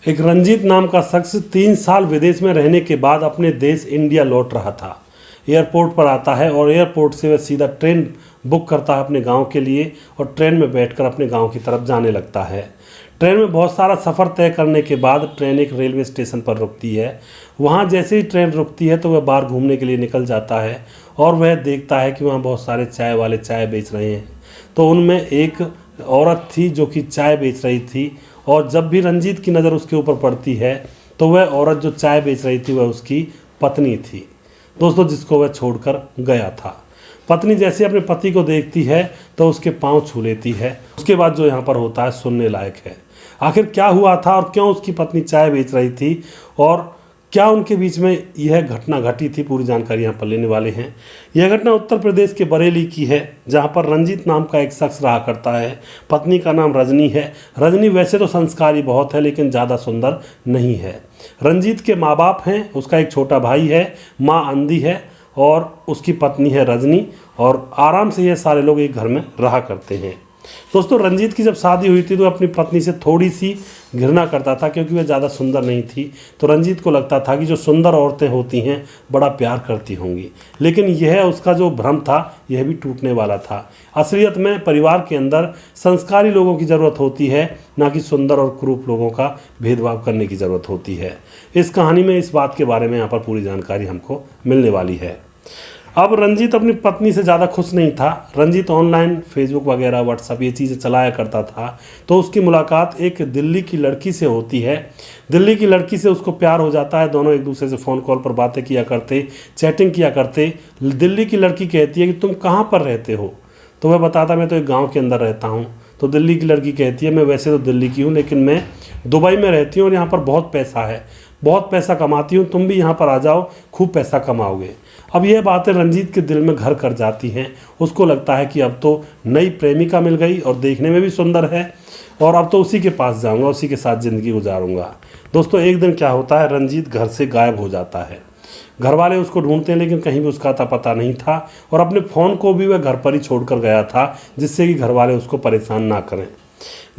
एक रंजीत नाम का शख्स 3 साल विदेश में रहने के बाद अपने देश इंडिया लौट रहा था। एयरपोर्ट पर आता है और एयरपोर्ट से वह सीधा ट्रेन बुक करता है अपने गांव के लिए और ट्रेन में बैठकर अपने गांव की तरफ जाने लगता है। ट्रेन में बहुत सारा सफ़र तय करने के बाद ट्रेन एक रेलवे स्टेशन पर रुकती है। वहां जैसे ही ट्रेन रुकती है तो वह बाहर घूमने के लिए निकल जाता है और वह देखता है कि वहाँ बहुत सारे चाय वाले चाय बेच रहे हैं। तो उनमें एक औरत थी जो कि चाय बेच रही थी और जब भी रंजीत की नज़र उसके ऊपर पड़ती है तो वह औरत जो चाय बेच रही थी वह उसकी पत्नी थी दोस्तों, जिसको वह छोड़कर गया था। पत्नी जैसे अपने पति को देखती है तो उसके पांव छू लेती है। उसके बाद जो यहाँ पर होता है सुनने लायक है। आखिर क्या हुआ था और क्यों उसकी पत्नी चाय बेच रही थी और क्या उनके बीच में यह घटना घटी थी, पूरी जानकारी यहाँ पर लेने वाले हैं। यह घटना उत्तर प्रदेश के बरेली की है, जहाँ पर रंजीत नाम का एक शख्स रहा करता है। पत्नी का नाम रजनी है। रजनी वैसे तो संस्कारी बहुत है लेकिन ज़्यादा सुंदर नहीं है। रंजीत के माँ बाप हैं, उसका एक छोटा भाई है, माँ अंधी है और उसकी पत्नी है रजनी, और आराम से ये सारे लोग एक घर में रहा करते हैं। दोस्तों, रंजीत की जब शादी हुई थी तो अपनी पत्नी से थोड़ी सी घृणा करता था क्योंकि वह ज़्यादा सुंदर नहीं थी। तो रंजीत को लगता था कि जो सुंदर औरतें होती हैं बड़ा प्यार करती होंगी, लेकिन यह उसका जो भ्रम था यह भी टूटने वाला था। असलियत में परिवार के अंदर संस्कारी लोगों की ज़रूरत होती है, ना कि सुंदर और कुरूप लोगों का भेदभाव करने की ज़रूरत होती है। इस कहानी में इस बात के बारे में यहाँ पर पूरी जानकारी हमको मिलने वाली है। अब रंजीत अपनी पत्नी से ज़्यादा खुश नहीं था। रंजीत ऑनलाइन फेसबुक वगैरह व्हाट्सएप ये चीज़ें चलाया करता था। तो उसकी मुलाकात एक दिल्ली की लड़की से होती है। दिल्ली की लड़की से उसको प्यार हो जाता है। दोनों एक दूसरे से फ़ोन कॉल पर बातें किया करते, चैटिंग किया करते। दिल्ली की लड़की कहती है कि तुम कहाँ पर रहते हो? तो वह बताता मैं तो एक गाँव के अंदर रहता हूँ। तो दिल्ली की लड़की कहती है मैं वैसे तो दिल्ली की हूँ लेकिन मैं दुबई में रहती हूँ और यहाँ पर बहुत पैसा है, बहुत पैसा कमाती हूँ, तुम भी यहाँ पर आ जाओ, खूब पैसा कमाओगे। अब यह बातें रंजीत के दिल में घर कर जाती हैं। उसको लगता है कि अब तो नई प्रेमिका मिल गई और देखने में भी सुंदर है और अब तो उसी के पास जाऊंगा, उसी के साथ ज़िंदगी गुजारूंगा। दोस्तों, एक दिन क्या होता है, रंजीत घर से गायब हो जाता है। घर वाले उसको ढूंढते हैं लेकिन कहीं भी उसका अता पता नहीं था और अपने फ़ोन को भी वह घर पर ही छोड़ कर गया था, जिससे कि घर वाले उसको परेशान ना करें।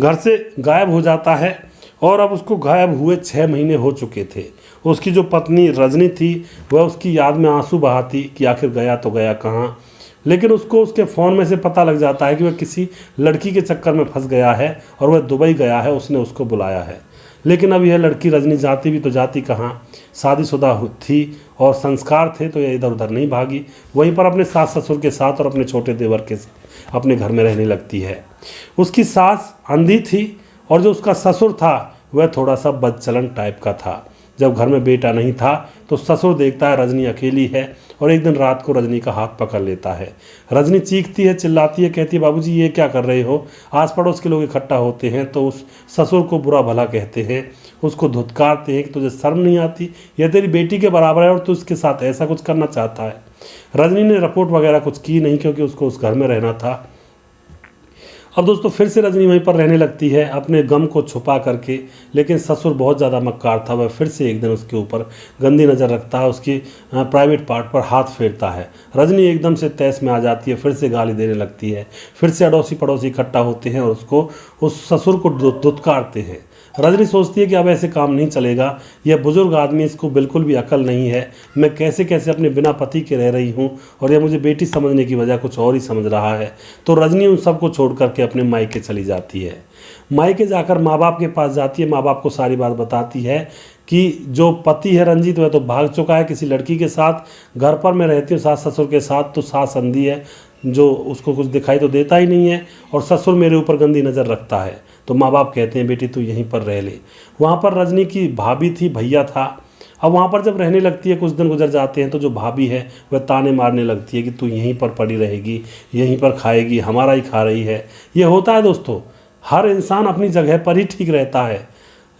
घर से गायब हो जाता है और अब उसको गायब हुए 6 महीने हो चुके थे। उसकी जो पत्नी रजनी थी वह उसकी याद में आंसू बहाती कि आखिर गया तो गया कहाँ। लेकिन उसको उसके फ़ोन में से पता लग जाता है कि वह किसी लड़की के चक्कर में फंस गया है और वह दुबई गया है, उसने उसको बुलाया है। लेकिन अब यह लड़की रजनी जाती भी तो जाती कहाँ, शादीशुदा थी और संस्कार थे तो यह इधर उधर नहीं भागी, वहीं पर अपने सास ससुर के साथ और अपने छोटे देवर के साथ अपने घर में रहने लगती है। उसकी सास अंधी थी और जो उसका ससुर था वह थोड़ा सा बदचलन टाइप का था। जब घर में बेटा नहीं था तो ससुर देखता है रजनी अकेली है और एक दिन रात को रजनी का हाथ पकड़ लेता है। रजनी चीखती है, चिल्लाती है, कहती है बाबूजी ये क्या कर रहे हो? आस पड़ोस के लोग इकट्ठा होते हैं तो उस ससुर को बुरा भला कहते हैं, उसको धुतकारते हैं कि तुझे शर्म नहीं आती, यह तेरी बेटी के बराबर है और तू उसके साथ ऐसा कुछ करना चाहता है। रजनी ने रिपोर्ट वगैरह कुछ की नहीं क्योंकि उसको उस घर में रहना था। अब दोस्तों फिर से रजनी वहीं पर रहने लगती है अपने गम को छुपा करके, लेकिन ससुर बहुत ज़्यादा मक्कार था। वह फिर से एक दिन उसके ऊपर गंदी नज़र रखता है, उसकी प्राइवेट पार्ट पर हाथ फेरता है। रजनी एकदम से तैस में आ जाती है, फिर से गाली देने लगती है। फिर से अड़ोसी पड़ोसी इकट्ठा होते हैं और उसको उस ससुर को धुतकारते हैं। रजनी सोचती है कि अब ऐसे काम नहीं चलेगा, यह बुजुर्ग आदमी, इसको बिल्कुल भी अकल नहीं है, मैं कैसे कैसे अपने बिना पति के रह रही हूँ और यह मुझे बेटी समझने की वजह कुछ और ही समझ रहा है। तो रजनी उन सबको छोड़ करके अपने मायके चली जाती है। मायके जाकर माँ बाप के पास जाती है, माँ बाप को सारी बात बताती है कि जो पति है रंजीत वह तो भाग चुका है किसी लड़की के साथ, घर पर मैं रहती हूँ सास ससुर के साथ, तो सास अंधी है जो उसको कुछ दिखाई तो देता ही नहीं है और ससुर मेरे ऊपर गंदी नज़र रखता है। तो माँ बाप कहते हैं बेटी तू यहीं पर रह ले। वहाँ पर रजनी की भाभी थी, भैया था। अब वहाँ पर जब रहने लगती है, कुछ दिन गुजर जाते हैं तो जो भाभी है वह ताने मारने लगती है कि तू यहीं पर पड़ी रहेगी, यहीं पर खाएगी, हमारा ही खा रही है। ये होता है दोस्तों, हर इंसान अपनी जगह पर ही ठीक रहता है।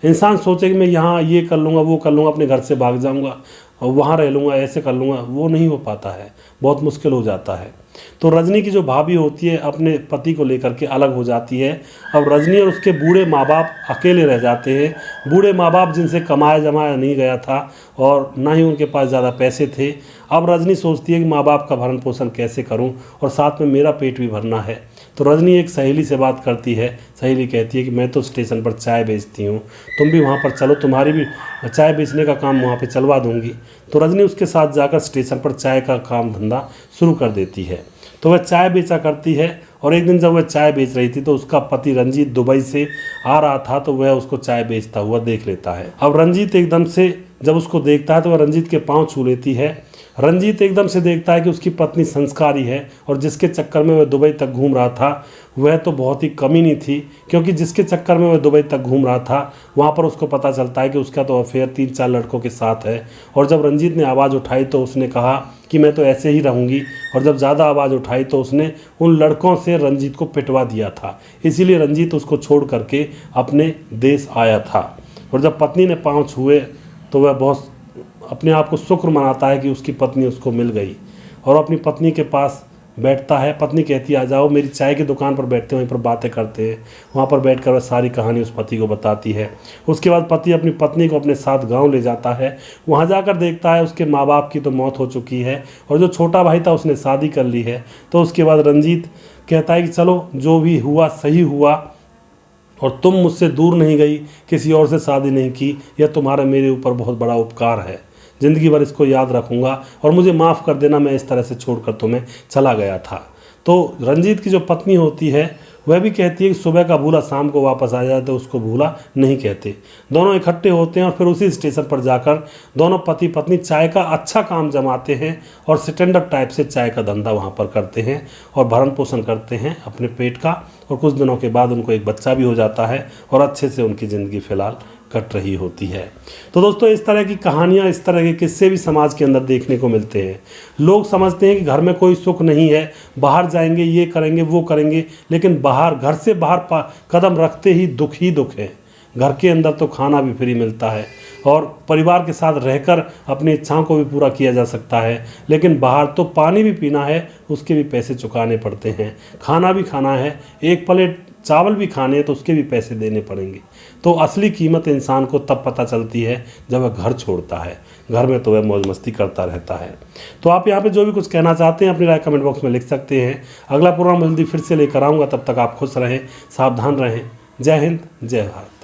इंसान सोचे कि मैं यहाँ ये कर लूँगा, वो कर लूँगा, अपने घर से भाग जाऊँगा और वहाँ रह लूँगा, ऐसे कर लूँगा, वो नहीं हो पाता है, बहुत मुश्किल हो जाता है। तो रजनी की जो भाभी होती है अपने पति को लेकर के अलग हो जाती है। अब रजनी और उसके बूढ़े माँ बाप अकेले रह जाते हैं। बूढ़े माँ बाप जिनसे कमाया जमाया नहीं गया था और ना ही उनके पास ज़्यादा पैसे थे। अब रजनी सोचती है कि माँ बाप का भरण पोषण कैसे करूं और साथ में मेरा पेट भी भरना है। तो रजनी एक सहेली से बात करती है। सहेली कहती है कि मैं तो स्टेशन पर चाय बेचती हूँ, तुम भी वहाँ पर चलो, तुम्हारी भी चाय बेचने का काम वहाँ पे चलवा दूँगी। तो रजनी उसके साथ जाकर स्टेशन पर चाय का काम धंधा शुरू कर देती है। तो वह चाय बेचा करती है और एक दिन जब वह चाय बेच रही थी तो उसका पति रंजीत दुबई से आ रहा था, तो वह उसको चाय बेचता हुआ देख लेता है। अब रंजीत एकदम से जब उसको देखता है तो वह रंजीत के पाँव छू लेती है। रंजीत एकदम से देखता है कि उसकी पत्नी संस्कारी है और जिसके चक्कर में वह दुबई तक घूम रहा था वह तो बहुत ही कमीनी थी, क्योंकि जिसके चक्कर में वह दुबई तक घूम रहा था वहाँ पर उसको पता चलता है कि उसका तो अफेयर 3-4 लड़कों के साथ है। और जब रंजीत ने आवाज़ उठाई तो उसने कहा कि मैं तो ऐसे ही रहूँगी, और जब ज़्यादा आवाज़ उठाई तो उसने उन लड़कों से रंजीत को पिटवा दिया था। इसीलिए रंजीत उसको छोड़ करके अपने देश आया था। और जब पत्नी ने पाँव छुए तो वह बहुत अपने आप को शुक्र मनाता है कि उसकी पत्नी उसको मिल गई, और अपनी पत्नी के पास बैठता है। पत्नी कहती है आ जाओ, मेरी चाय की दुकान पर बैठते हैं, वहीं पर बातें करते हैं। वहाँ पर बैठकर वह सारी कहानी उस पति को बताती है। उसके बाद पति अपनी पत्नी को अपने साथ गांव ले जाता है। वहाँ जाकर देखता है उसके माँ बाप की तो मौत हो चुकी है और जो छोटा भाई था उसने शादी कर ली है। तो उसके बाद रंजीत कहता है कि चलो जो भी हुआ सही हुआ, और तुम मुझसे दूर नहीं गई, किसी और से शादी नहीं की, यह तुम्हारा मेरे ऊपर बहुत बड़ा उपकार है। ज़िंदगी भर इसको याद रखूँगा और मुझे माफ़ कर देना, मैं इस तरह से छोड़कर तुम्हें चला गया था। तो रंजीत की जो पत्नी होती है वह भी कहती है कि सुबह का भूला शाम को वापस आ जाए, तो उसको भूला नहीं कहते। दोनों इकट्ठे होते हैं और फिर उसी स्टेशन पर जाकर दोनों पति पत्नी चाय का अच्छा काम जमाते हैं और स्टैंडर्ड टाइप से चाय का धंधा वहाँ पर करते हैं और भरण पोषण करते हैं अपने पेट का। और कुछ दिनों के बाद उनको एक बच्चा भी हो जाता है और अच्छे से उनकी ज़िंदगी फ़िलहाल कट रही होती है। तो दोस्तों, इस तरह की कहानियाँ, इस तरह के किस्से भी समाज के अंदर देखने को मिलते हैं। लोग समझते हैं कि घर में कोई सुख नहीं है, बाहर जाएंगे, ये करेंगे, वो करेंगे, लेकिन बाहर, घर से बाहर कदम रखते ही दुख है। घर के अंदर तो खाना भी फ्री मिलता है और परिवार के साथ रहकर अपनी इच्छाओं को भी पूरा किया जा सकता है, लेकिन बाहर तो पानी भी पीना है, उसके भी पैसे चुकाने पड़ते हैं। खाना भी खाना है, एक प्लेट चावल भी खाने हैं तो उसके भी पैसे देने पड़ेंगे। तो असली कीमत इंसान को तब पता चलती है जब वह घर छोड़ता है। घर में तो वह मौज मस्ती करता रहता है। तो आप यहाँ पे जो भी कुछ कहना चाहते हैं अपनी राय कमेंट बॉक्स में लिख सकते हैं। अगला प्रोग्राम जल्दी फिर से लेकर आऊँगा, तब तक आप खुश रहें, सावधान रहें। जय हिंद, जय भारत।